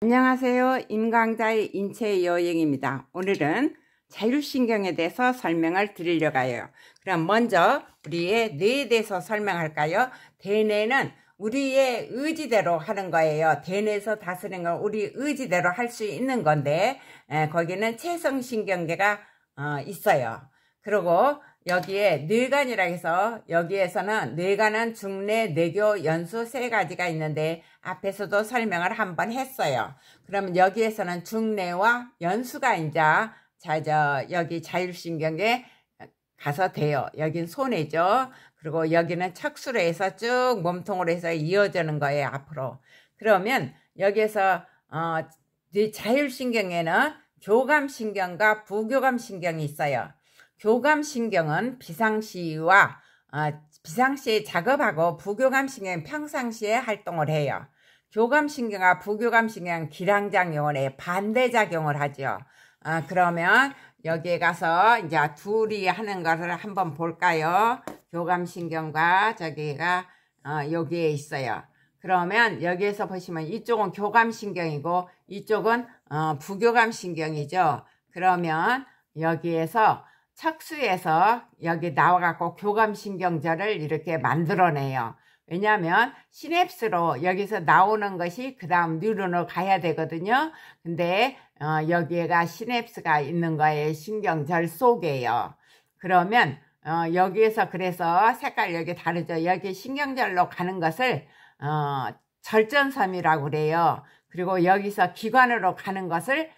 안녕하세요. 임강자의 인체 여행입니다. 오늘은 자율신경에 대해서 설명을 드리려고 해요. 그럼 먼저 우리의 뇌에 대해서 설명할까요? 대뇌는 우리의 의지대로 하는 거예요. 대뇌에서 다스리는 건 우리 의지대로 할 수 있는 건데 거기는 체성신경계가 있어요. 그리고 여기에 뇌관이라 해서 여기에서는 뇌관은 중뇌, 뇌교, 연수 세 가지가 있는데 앞에서도 설명을 한번 했어요. 그러면 여기에서는 중뇌와 연수가 이제 여기 자율신경에 가서 돼요. 여긴 손해죠. 그리고 여기는 척수로 해서 쭉 몸통으로 해서 이어지는 거예요. 앞으로. 그러면 여기에서 자율신경에는 교감신경과 부교감신경이 있어요. 교감신경은 비상시와 비상시에 작업하고 부교감신경은 평상시에 활동을 해요. 교감신경과 부교감신경은 기량작용을 반대작용을 하죠. 그러면 여기에 가서 이제 둘이 하는 것을 한번 볼까요? 교감신경과 저기가 여기에 있어요. 그러면 여기에서 보시면 이쪽은 교감신경이고 이쪽은 부교감신경이죠. 그러면 여기에서 척수에서 여기 나와갖고 교감신경절을 이렇게 만들어내요. 왜냐하면 시냅스로 여기서 나오는 것이 그 다음 뉴런으로 가야 되거든요. 근데 여기가 시냅스가 있는 거예요. 신경절 속에요. 그러면 여기에서 그래서 색깔 여기 다르죠. 여기 신경절로 가는 것을 절전섬이라고 그래요. 그리고 여기서 기관으로 가는 것을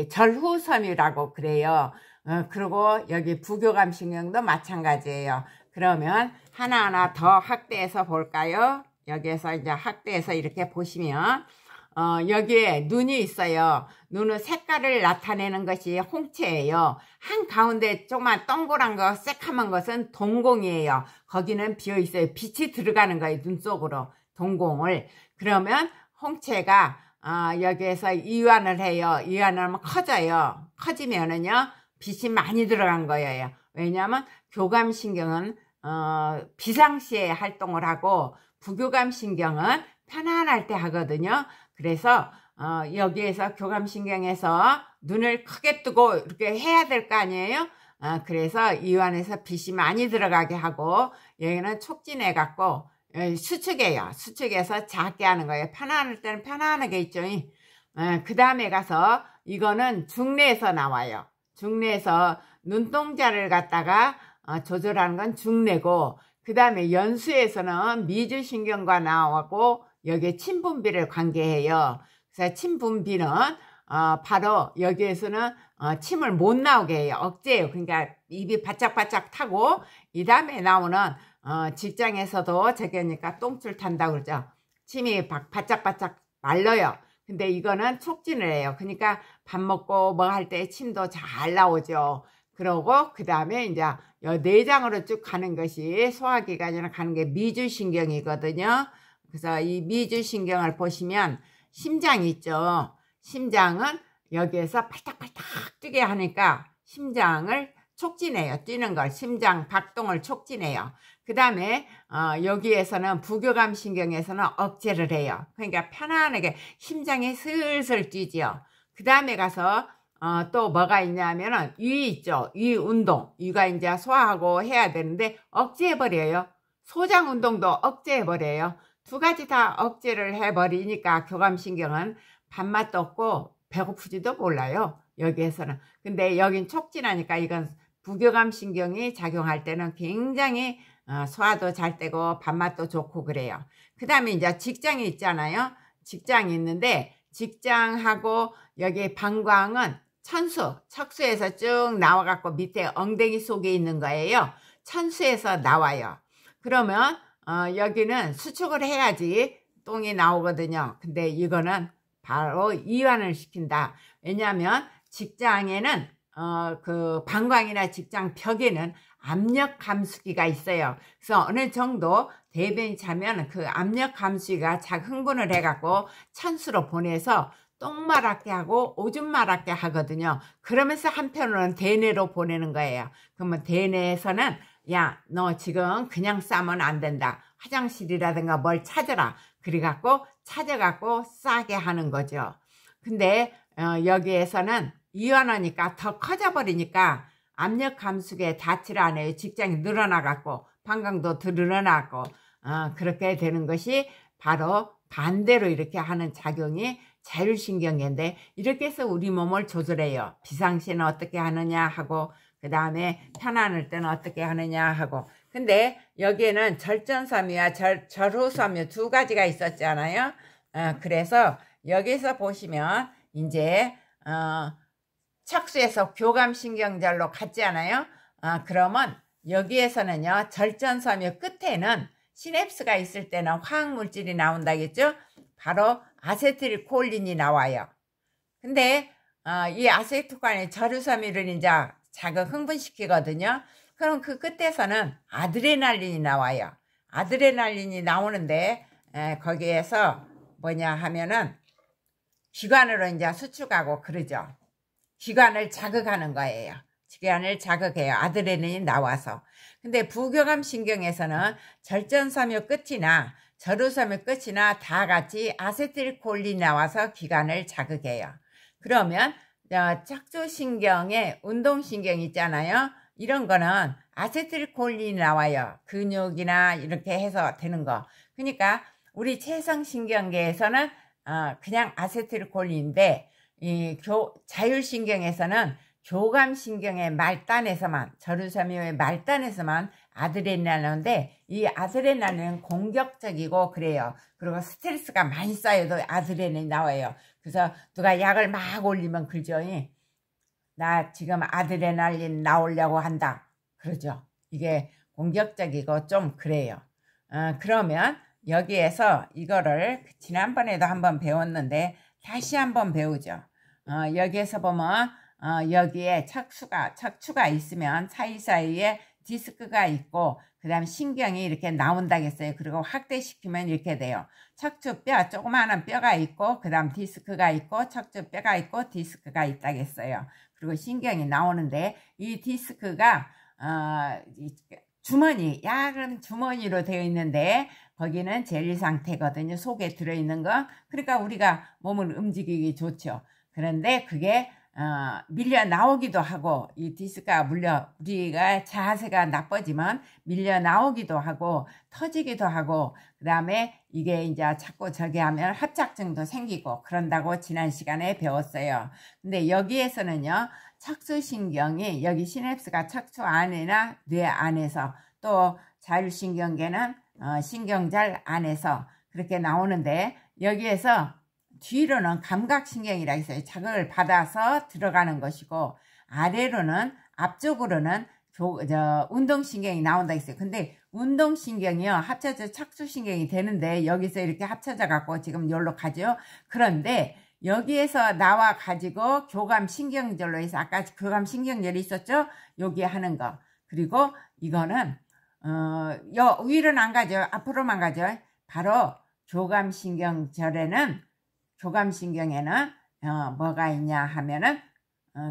절후섬이라고 그래요. 그리고 여기 부교감신경도 마찬가지예요. 그러면 하나하나 더 확대해서 볼까요? 여기에서 이제 확대해서 이렇게 보시면 여기에 눈이 있어요. 눈은 색깔을 나타내는 것이 홍채예요. 한가운데 조그만 동그란 거 새카만 것은 동공이에요. 거기는 비어 있어요. 빛이 들어가는 거예요. 눈 속으로 동공을. 그러면 홍채가 여기에서 이완을 해요. 이완을 하면 커져요. 커지면은요 빛이 많이 들어간 거예요. 왜냐하면 교감신경은 비상시에 활동을 하고 부교감신경은 편안할 때 하거든요. 그래서 여기에서 교감신경에서 눈을 크게 뜨고 이렇게 해야 될 거 아니에요. 그래서 이완해서 빛이 많이 들어가게 하고 여기는 촉진해 갖고 수축해요. 수축해서 작게 하는 거예요. 편안할 때는 편안하게 있죠. 그 다음에 가서 이거는 중뇌에서 나와요. 중뇌에서 눈동자를 갖다가 조절하는 건 중뇌고, 그 다음에 연수에서는 미주신경과 나오고 여기에 침분비를 관계해요. 그래서 침분비는 바로 여기에서는 침을 못 나오게 해요. 억제해요. 그러니까 입이 바짝바짝 타고, 이 다음에 나오는 직장에서도 저기니까 똥줄 탄다고 그러죠. 침이 바짝바짝 말라요. 근데 이거는 촉진을 해요. 그러니까 밥 먹고 뭐 할 때 침도 잘 나오죠. 그러고 그 다음에 이제 내장으로 쭉 가는 것이 소화기관이나 가는 게 미주신경이거든요. 그래서 이 미주신경을 보시면 심장이 있죠. 심장은 여기에서 팔딱팔딱 뛰게 하니까 심장을 촉진해요. 뛰는 걸 심장 박동을 촉진해요. 그 다음에 여기에서는 부교감신경에서는 억제를 해요. 그러니까 편안하게 심장이 슬슬 뛰지요. 그 다음에 가서 또 뭐가 있냐면은 위 있죠. 위 운동. 위가 이제 소화하고 해야 되는데 억제해버려요. 소장 운동도 억제해버려요. 두 가지 다 억제를 해버리니까 교감신경은 밥맛도 없고 배고프지도 몰라요. 여기에서는. 근데 여긴 촉진하니까 이건 부교감신경이 작용할 때는 굉장히 소화도 잘 되고 밥맛도 좋고 그래요. 그 다음에 이제 직장이 있잖아요. 직장이 있는데 직장하고 여기 방광은 척수에서 쭉 나와갖고 밑에 엉덩이 속에 있는 거예요. 천수에서 나와요. 그러면 여기는 수축을 해야지 똥이 나오거든요. 근데 이거는 바로 이완을 시킨다. 왜냐하면 직장에는 그 방광이나 직장 벽에는 압력 감수기가 있어요. 그래서 어느 정도 대변이 차면 그 압력 감수기가 흥분을 해갖고 천수로 보내서 똥마랗게 하고 오줌 마렵게 하거든요. 그러면서 한편으로는 대뇌로 보내는 거예요. 그러면 대뇌에서는 야, 너 지금 그냥 싸면 안 된다. 화장실이라든가 뭘 찾아라. 그래갖고 찾아갖고 싸게 하는 거죠. 근데 여기에서는 이완하니까 더 커져버리니까 압력 감축에 닿지를 않아요. 직장이 늘어나갖고 방광도 늘어나고 그렇게 되는 것이 바로 반대로 이렇게 하는 작용이 자율신경계인데, 이렇게 해서 우리 몸을 조절해요. 비상시에는 어떻게 하느냐 하고, 그 다음에 편안할 때는 어떻게 하느냐 하고. 근데 여기에는 절전섬유와 절호섬유 두 가지가 있었잖아요. 그래서 여기서 보시면 이제 척수에서 교감신경절로 갔지 않아요? 그러면 여기에서는요, 절전섬유 끝에는 시냅스가 있을 때는 화학물질이 나온다겠죠? 바로 아세틸콜린이 나와요. 근데 이 아세틸콜린이 절유섬유를 이제 흥분시키거든요. 그럼 그 끝에서는 아드레날린이 나와요. 아드레날린이 나오는데 거기에서 뭐냐 하면은 기관으로 이제 수축하고 그러죠. 기관을 자극하는 거예요. 기관을 자극해요. 아드레날린이 나와서. 근데 부교감신경에서는 절전섬유 끝이나 절유섬유 끝이나 다 같이 아세틸콜린이 나와서 기관을 자극해요. 그러면 척추신경에 운동신경 있잖아요. 이런 거는 아세틸콜린이 나와요. 근육이나 이렇게 해서 되는 거. 그러니까 우리 체성신경계에서는 그냥 아세틸콜린인데, 이 자율신경에서는 교감신경의 말단에서만, 절유섬유의 말단에서만 아드레날린 나오는데, 이 아드레날린은 공격적이고 그래요. 그리고 스트레스가 많이 쌓여도 아드레날린이 나와요. 그래서 누가 약을 막 올리면 그러죠. 나 지금 아드레날린 나오려고 한다. 그러죠. 이게 공격적이고 좀 그래요. 그러면 여기에서 이거를 지난번에도 한번 배웠는데 다시 한번 배우죠. 여기에서 보면 여기에 척추가 있으면 사이사이에 디스크가 있고, 그 다음 신경이 이렇게 나온다겠어요. 그리고 확대시키면 이렇게 돼요. 척추뼈, 조그마한 뼈가 있고, 그 다음 디스크가 있고, 척추뼈가 있고, 디스크가 있다겠어요. 그리고 신경이 나오는데, 이 디스크가 주머니, 약은 주머니로 되어 있는데 거기는 젤리 상태거든요. 속에 들어있는 거. 그러니까 우리가 몸을 움직이기 좋죠. 그런데 그게 밀려 나오기도 하고, 이 디스크가 우리가 자세가 나빠지면 밀려 나오기도 하고 터지기도 하고, 그 다음에 이게 이제 자꾸 저기 하면 합착증도 생기고 그런다고 지난 시간에 배웠어요. 근데 여기에서는요, 척추신경이, 여기 시냅스가 척추 안이나 뇌 안에서, 또 자율신경계는 신경절 안에서 그렇게 나오는데, 여기에서 뒤로는 감각신경이라 있어요. 자극을 받아서 들어가는 것이고, 아래로는, 앞쪽으로는 운동신경이 나온다 했어요. 근데 운동신경이요, 합쳐져 척추신경이 되는데 여기서 이렇게 합쳐져 갖고 지금 여기로 가죠. 그런데 여기에서 나와 가지고 교감신경절로 해서, 아까 교감신경절이 있었죠? 여기 하는 거. 그리고 이거는 위로는 안 가죠. 앞으로만 가죠. 바로 교감신경에는 뭐가 있냐 하면은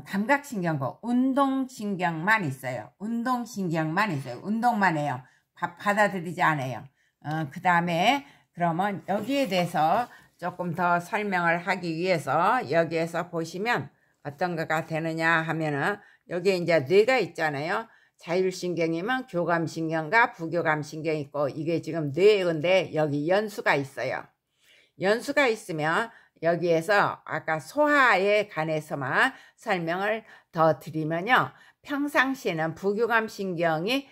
감각신경과 운동신경만 있어요. 운동신경만 있어요. 운동만 해요. 받아들이지 않아요. 그 다음에 그러면 여기에 대해서 조금 더 설명을 하기 위해서 여기에서 보시면 어떤 거가 되느냐 하면은, 여기에 이제 뇌가 있잖아요. 자율신경이면 교감신경과 부교감신경이 있고, 이게 지금 뇌인데 여기 연수가 있어요. 연수가 있으면 여기에서 아까 소화에 관해서만 설명을 더 드리면요, 평상시에는 부교감신경이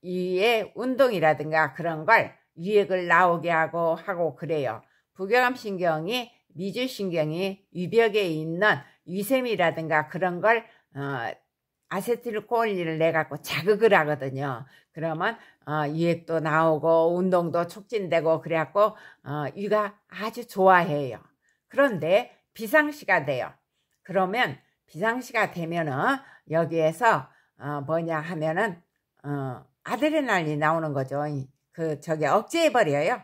이의 운동이라든가 그런 걸 유액을 나오게 하고 그래요. 부교감신경이, 미주신경이 위벽에 있는 위샘이라든가 그런 걸 아세틸콜린을 내갖고 자극을 하거든요. 그러면 유액도 나오고 운동도 촉진되고 그래갖고 위가 아주 좋아해요. 그런데 비상시가 돼요. 그러면 비상시가 되면은 여기에서 뭐냐 하면은 아드레날린이 나오는 거죠. 저기 억제해버려요,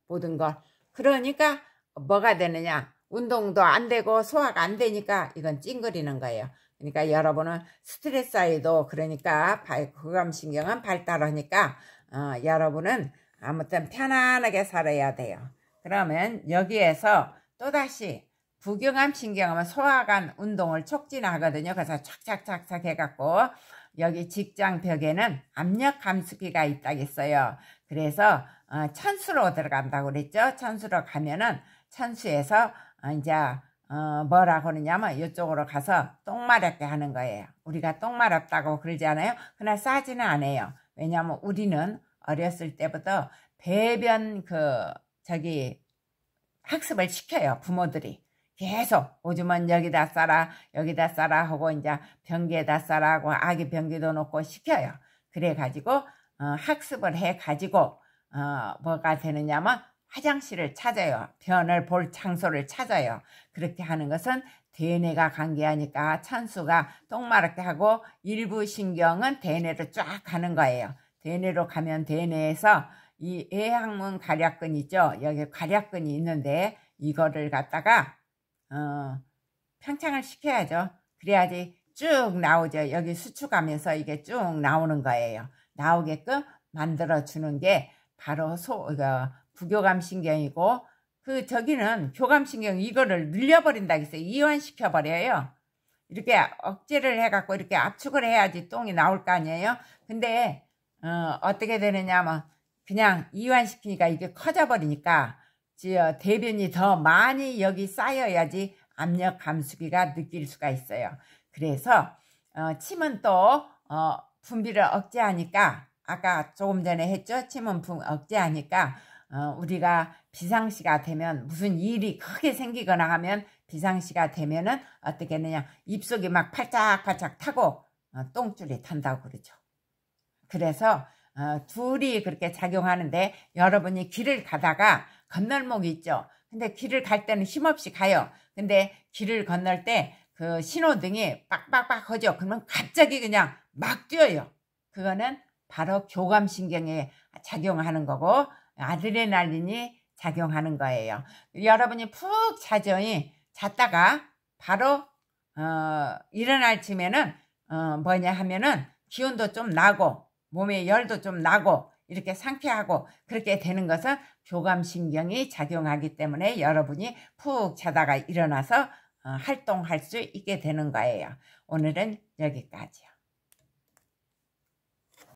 모든 걸. 그러니까 뭐가 되느냐, 운동도 안 되고 소화가 안 되니까 이건 찡그리는 거예요. 그러니까 여러분은 스트레스에도, 그러니까 교감신경은 발달하니까 여러분은 아무튼 편안하게 살아야 돼요. 그러면 여기에서 또다시 부교감 신경하면 소화관 운동을 촉진하거든요. 그래서 착착착착 해갖고 여기 직장벽에는 압력 감수기가 있다겠어요. 그래서 천수로 들어간다고 그랬죠. 천수로 가면은 천수에서 이제 뭐라고 그러냐면 이쪽으로 가서 똥 마렵게 하는 거예요. 우리가 똥 마렵다고 그러지 않아요? 그러나 싸지는 않아요. 왜냐하면 우리는 어렸을 때부터 배변 학습을 시켜요. 부모들이. 계속 오줌은 여기다 싸라 여기다 싸라 하고 이제 변기에다 싸라 하고 아기 변기도 놓고 시켜요. 그래 가지고 학습을 해 가지고 뭐가 되느냐면 화장실을 찾아요. 변을 볼 장소를 찾아요. 그렇게 하는 것은 대뇌가 관계하니까 천수가 똥마렵게 하고 일부 신경은 대뇌로 쫙 가는 거예요. 대뇌로 가면 대뇌에서 이 외항문 괄약근 있죠. 여기 괄약근이 있는데 이거를 갖다가 팽창을 시켜야죠. 그래야지 쭉 나오죠. 여기 수축하면서 이게 쭉 나오는 거예요. 나오게끔 만들어 주는 게 바로 부교감 신경이고 저기는 교감 신경 이거를 늘려버린다 했어요. 이완시켜 버려요. 이렇게 억제를 해갖고 이렇게 압축을 해야지 똥이 나올 거 아니에요. 근데 어떻게 되느냐 하면 그냥 이완시키니까 이게 커져 버리니까 대변이 더 많이 여기 쌓여야지 압력 감수기가 느낄 수가 있어요. 그래서 침은 또 분비를 억제하니까 아까 조금 전에 했죠. 침은 억제하니까 우리가 비상시가 되면 무슨 일이 크게 생기거나 하면 비상시가 되면은 어떻게 했느냐 입속이 막 팔짝팔짝 타고 똥줄이 탄다고 그러죠. 그래서 둘이 그렇게 작용하는데 여러분이 길을 가다가 건널목이 있죠. 근데 길을 갈 때는 힘없이 가요. 근데 길을 건널 때 그 신호등이 빡빡빡 하죠. 그러면 갑자기 그냥 막 뛰어요. 그거는 바로 교감신경에 작용하는 거고 아드레날린이 작용하는 거예요. 여러분이 푹 잤다가 바로 일어날 쯤에는 뭐냐 하면은 기운도 좀 나고 몸에 열도 좀 나고 이렇게 상쾌하고 그렇게 되는 것은 교감신경이 작용하기 때문에 여러분이 푹 자다가 일어나서 활동할 수 있게 되는 거예요. 오늘은 여기까지요.